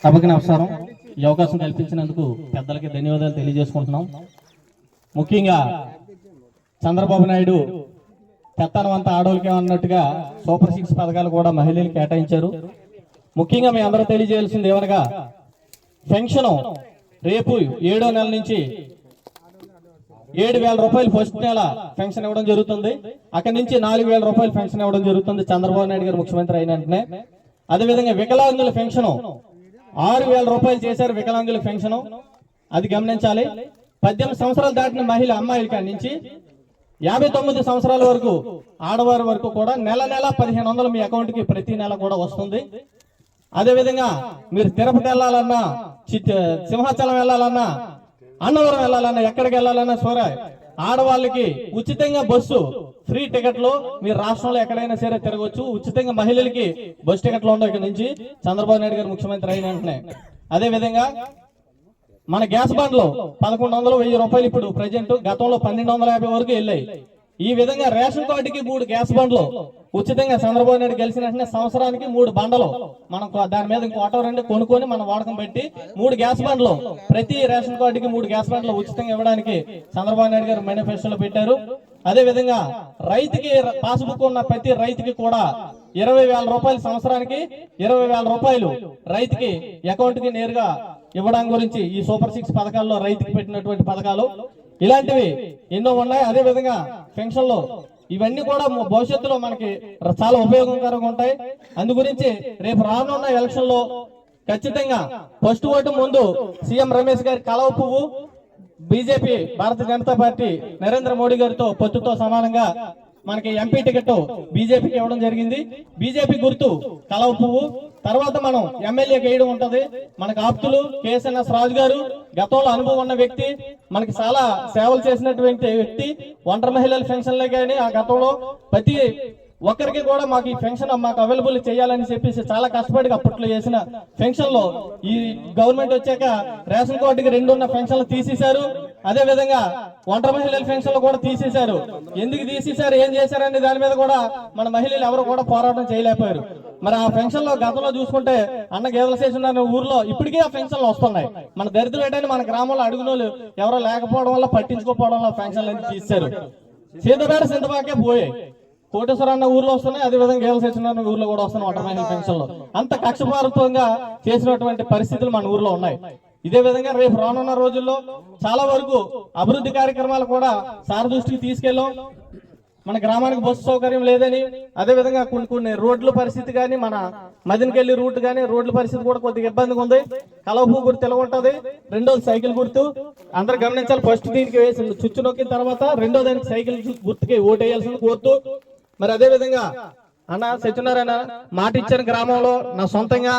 సభకి నమస్కారం. ఈ అవకాశం కల్పించినందుకు పెద్దలకి ధన్యవాదాలు తెలియజేసుకుంటున్నాం. ముఖ్యంగా చంద్రబాబు నాయుడు పెత్తనం అంతా ఆడోళ్ళకే అన్నట్టుగా సూపర్ 6 పథకాలు కూడా మహిళలు కేటాయించారు. ముఖ్యంగా మీ అందరూ తెలియజేయాల్సింది ఏమనగా పెన్షన్ రేపు 7వ నెల నుంచి 7,000 రూపాయలు ఫస్ట్ నెల పెన్షన్ ఇవ్వడం జరుగుతుంది. అక్కడి నుంచి 4,000 రూపాయలు పెన్షన్ ఇవ్వడం జరుగుతుంది చంద్రబాబు నాయుడు గారు ముఖ్యమంత్రి అయిన వెంటనే. అదేవిధంగా వికలాంగుల పెన్షన్ 6,000 రూపాయలు చేశారు. వికలాంగుల పెన్షన్ అది గమనించాలి. 18 సంవత్సరాలు దాటిన మహిళ అమ్మాయిల కాడి నుంచి 59 సంవత్సరాల వరకు ఆడవారి వరకు కూడా నెల 1,500 మీ అకౌంట్ కి ప్రతి నెల కూడా వస్తుంది. అదేవిధంగా మీరు తిరుపతి వెళ్ళాలన్నా, సింహాచలం వెళ్ళాలన్నా, అన్నవరం వెళ్ళాలన్నా, ఎక్కడికి వెళ్ళాలన్నా సరే ఆడవాళ్ళకి ఉచితంగా బస్సు ఫ్రీ టికెట్లు మీరు రాష్ట్రంలో ఎక్కడైనా సరే తిరగవచ్చు. ఉచితంగా మహిళలకి బస్సు టికెట్లు ఉండవు ఇక్కడ నుంచి చంద్రబాబు నాయుడు గారు ముఖ్యమంత్రి అయిన వెంటనే. అదే విధంగా మన గ్యాస్ బండ్లు 1,100, 1,000 రూపాయలు ఇప్పుడు ప్రజెంట్, గతంలో 1,250 వరకు వెళ్ళాయి. ఈ విధంగా రేషన్ కార్డుకి 3 గ్యాస్ బండ్లు ఉచితంగా చంద్రబాబు నాయుడు గెలిచిన వెంటనే సంవత్సరానికి 3 బండలు మనం దాని మీద ఇంకో ఆటో 2 కొనుక్కొని మన వాడకం పెట్టి 3 గ్యాస్ బండ్లు ప్రతి రేషన్ కార్డుకి 3 గ్యాస్ బండ్లు ఉచితంగా ఇవ్వడానికి చంద్రబాబు నాయుడు గారు మేనిఫెస్టోలో పెట్టారు. అదే విధంగా రైతుకి పాస్బుక్ ఉన్న ప్రతి రైతుకి కూడా 20,000 రూపాయలు సంవత్సరానికి 20,000 రూపాయలు రైతుకి అకౌంట్ కి నేరుగా ఇవ్వడం గురించి ఈ సూపర్ 6 పథకాల్లో రైతుకి పెట్టినటువంటి పథకాలు ఇలాంటివి ఎన్నో ఉన్నాయి. అదే విధంగా పెన్షన్లు ఇవన్నీ కూడా భవిష్యత్తులో మనకి చాలా ఉపయోగకరంగా ఉంటాయి. అందు గురించి రేపు రానున్న ఎలక్షన్ లో ఖచ్చితంగా ఫస్ట్ ఓటు ముందు సీఎం రమేష్ గారి కలవ పువ్వు, బీజేపీ భారతీయ జనతా పార్టీ నరేంద్ర మోడీ గారితో పొత్తుతో సమానంగా మనకి ఎంపీ టికెట్ బీజేపీకి ఇవ్వడం జరిగింది. బీజేపీ గుర్తు కలవ పువ్వు. తర్వాత మనం ఎమ్మెల్యేకి వేయడం ఉంటది. మనకు ఆప్తులు కేఎస్ఎన్ఎస్ రాజు గారు గతంలో అనుభవం ఉన్న వ్యక్తి, మనకి చాలా సేవలు చేసినటువంటి వ్యక్తి. ఒంటరి మహిళల పెన్షన్లే కానీ ఆ గతంలో ప్రతి ఒక్కరికి కూడా మాకు ఈ పెన్షన్ మాకు అవైలబుల్ చేయాలని చెప్పేసి చాలా కష్టపడి అప్పట్లో చేసిన పెన్షన్ లో ఈ గవర్నమెంట్ వచ్చాక రేషన్ కార్డుకి 2 ఉన్న పెన్షన్లు తీసేశారు. అదే విధంగా ఒంటరి మహిళల పెన్షన్లు కూడా తీసేశారు. ఎందుకు తీసేశారు, ఏం చేశారనే దాని మీద కూడా మన మహిళలు ఎవరు కూడా పోరాటం చేయలేకపోయారు. మరి ఆ పెన్షన్ లో గతంలో చూసుకుంటే అన్న గేదెల స్టేషన్ అనే ఊర్లో ఇప్పటికీ ఆ పెన్షన్లు వస్తున్నాయి. మన దరిద్రం ఏంటంటే మన గ్రామంలో అడుగునోళ్ళు ఎవరో లేకపోవడం వల్ల, పట్టించుకోకపోవడం వల్ల పెన్షన్లు తీసేశారు. సీతపేట సింతపాకే పోయాయి. కోటేశ్వర అన్న ఊర్లో వస్తున్నాయి. అదే విధంగా గేదెల స్టేషన్ అన్న ఊర్లో కూడా వస్తున్నాయి ఒంటరి మహిళల పెన్షన్లు. అంత కక్షపాతంగా చేసినటువంటి పరిస్థితులు మన ఊర్లో ఉన్నాయి. ఇదే విధంగా రేపు రానున్న రోజుల్లో చాలా వరకు అభివృద్ధి కార్యక్రమాలు కూడా సార్ దృష్టికి తీసుకెళ్ళాం. మన గ్రామానికి బస్సు సౌకర్యం లేదని, అదే విధంగా కొన్ని రోడ్ల పరిస్థితి కానీ, మన మదినకెళ్ళి రూట్ కానీ రోడ్ల పరిస్థితి కూడా కొద్దిగా ఇబ్బందిగా ఉంది. కలవపు గుర్తు ఎలా ఉంటది, రెండోది సైకిల్ గుర్తు అందరు గమనించాలి. ఫస్ట్ దీనికి వేసి చుచ్చు నొక్కిన తర్వాత రెండో దానికి సైకిల్ గుర్తుకి ఓటు వేయాల్సింది కోరుతూ, మరి అదే విధంగా అన్న సత్యనారాయణ మాట ఇచ్చిన గ్రామంలో నా సొంతంగా